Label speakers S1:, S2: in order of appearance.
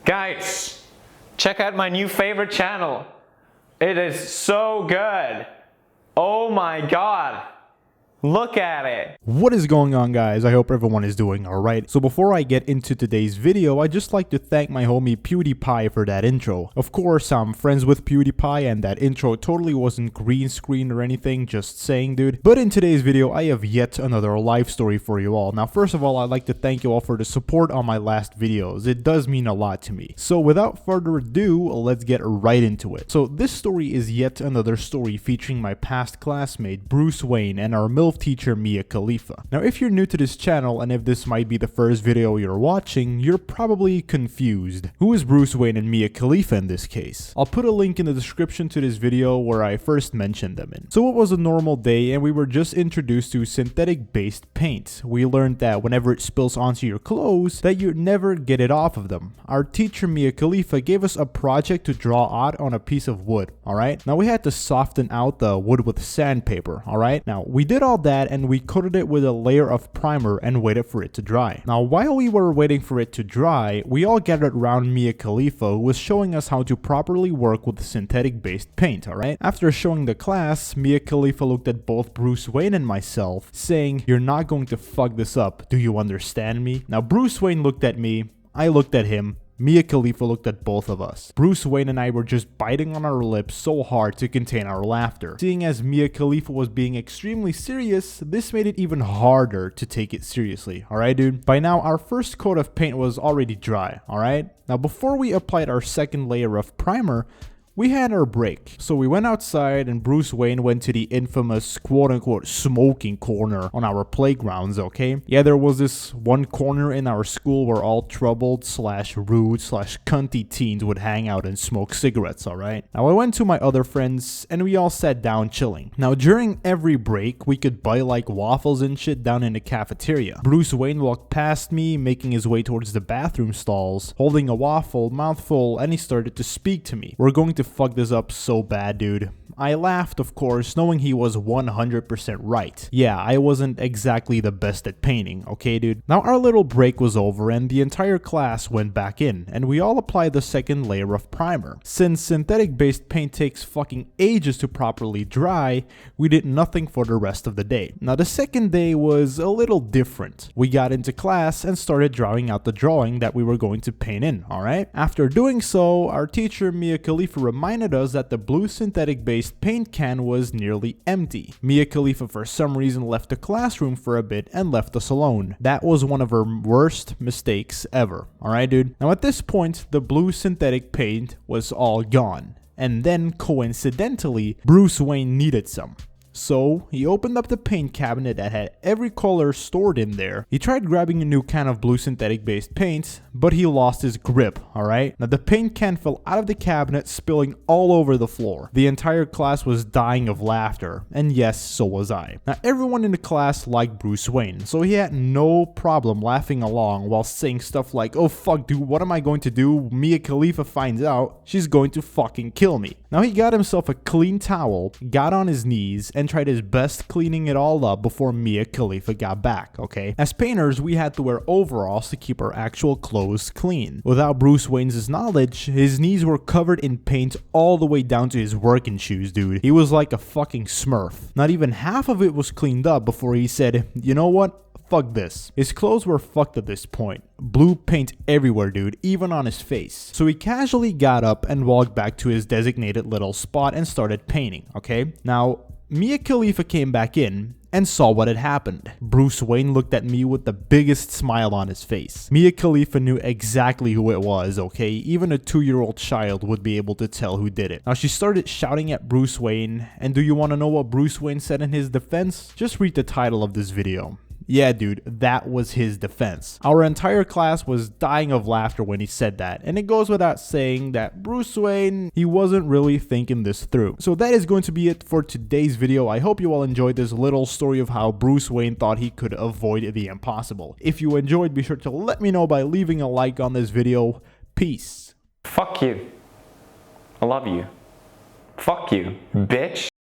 S1: Guys, check out my new favorite channel. It is so good. Oh my god. Look at it.
S2: What is going on, guys? I hope everyone is doing alright. So before I get into today's video, I'd just like to thank my homie PewDiePie for that intro. Of course, I'm friends with PewDiePie and that intro totally wasn't green screen or anything, just saying, dude. But in today's video, I have yet another life story for you all. Now, first of all, I'd like to thank you all for the support on my last videos. It does mean a lot to me. So without further ado, let's get right into it. So this story is yet another story featuring my past classmate, Bruce Wayne, and our MILF teacher Mia Khalifa. Now, if you're new to this channel and if this might be the first video you're watching, you're probably confused. Who is Bruce Wayne and Mia Khalifa in this case? I'll put a link in the description to this video where I first mentioned them in. So it was a normal day and we were just introduced to synthetic based paint. We learned that whenever it spills onto your clothes, that you never get it off of them. Our teacher Mia Khalifa gave us a project to draw out on a piece of wood, alright? Now we had to soften out the wood with sandpaper, alright? Now we did all that and we coated it with a layer of primer and waited for it to dry. Now while we were waiting for it to dry, we all gathered around Mia Khalifa, who was showing us how to properly work with synthetic based paint, alright? After showing the class, Mia Khalifa looked at both Bruce Wayne and myself, saying, "You're not going to fuck this up, do you understand me?" Now Bruce Wayne looked at me, I looked at him, Mia Khalifa looked at both of us. Bruce Wayne and I were just biting on our lips so hard to contain our laughter. Seeing as Mia Khalifa was being extremely serious, this made it even harder to take it seriously, alright dude? By now, our first coat of paint was already dry, alright? Now before we applied our second layer of primer, we had our break. So we went outside and Bruce Wayne went to the infamous quote-unquote smoking corner on our playgrounds, okay? Yeah, there was this one corner in our school where all troubled slash rude slash cunty teens would hang out and smoke cigarettes, alright? Now I went to my other friends and we all sat down chilling. Now during every break, we could buy like waffles and shit down in the cafeteria. Bruce Wayne walked past me, making his way towards the bathroom stalls, holding a waffle, mouthful, and he started to speak to me. "We're going to fuck this up so bad, dude." I laughed, of course, knowing he was 100% right. Yeah, I wasn't exactly the best at painting, okay dude? Now our little break was over and the entire class went back in, and we all applied the second layer of primer. Since synthetic based paint takes fucking ages to properly dry, we did nothing for the rest of the day. Now the second day was a little different. We got into class and started drawing out the drawing that we were going to paint in, alright? After doing so, our teacher Mia Khalifa reminded us that the blue synthetic based paint can was nearly empty. Mia Khalifa for some reason left the classroom for a bit and left us alone. That was one of her worst mistakes ever. Alright dude? Now at this point, the blue synthetic paint was all gone. And then coincidentally, Bruce Wayne needed some. So, he opened up the paint cabinet that had every color stored in there. He tried grabbing a new can of blue synthetic based paint, but he lost his grip, alright? Now the paint can fell out of the cabinet, spilling all over the floor. The entire class was dying of laughter, and yes, so was I. Now everyone in the class liked Bruce Wayne, so he had no problem laughing along while saying stuff like, "Oh fuck dude, what am I going to do? Mia Khalifa finds out, she's going to fucking kill me." Now he got himself a clean towel, got on his knees, and tried his best cleaning it all up before Mia Khalifa got back, okay? As painters, we had to wear overalls to keep our actual clothes clean. Without Bruce Wayne's knowledge, his knees were covered in paint all the way down to his working shoes, dude. He was like a fucking smurf. Not even half of it was cleaned up before he said, "You know what? Fuck this." His clothes were fucked at this point. Blue paint everywhere, dude, even on his face. So he casually got up and walked back to his designated little spot and started painting, okay? Now, Mia Khalifa came back in and saw what had happened. Bruce Wayne looked at me with the biggest smile on his face. Mia Khalifa knew exactly who it was, okay? Even a 2-year-old child would be able to tell who did it. Now she started shouting at Bruce Wayne, and do you want to know what Bruce Wayne said in his defense? Just read the title of this video. Yeah, dude, that was his defense. Our entire class was dying of laughter when he said that, and it goes without saying that Bruce Wayne, he wasn't really thinking this through. So that is going to be it for today's video. I hope you all enjoyed this little story of how Bruce Wayne thought he could avoid the impossible. If you enjoyed, be sure to let me know by leaving a like on this video. Peace.
S1: Fuck you. I love you. Fuck you, bitch.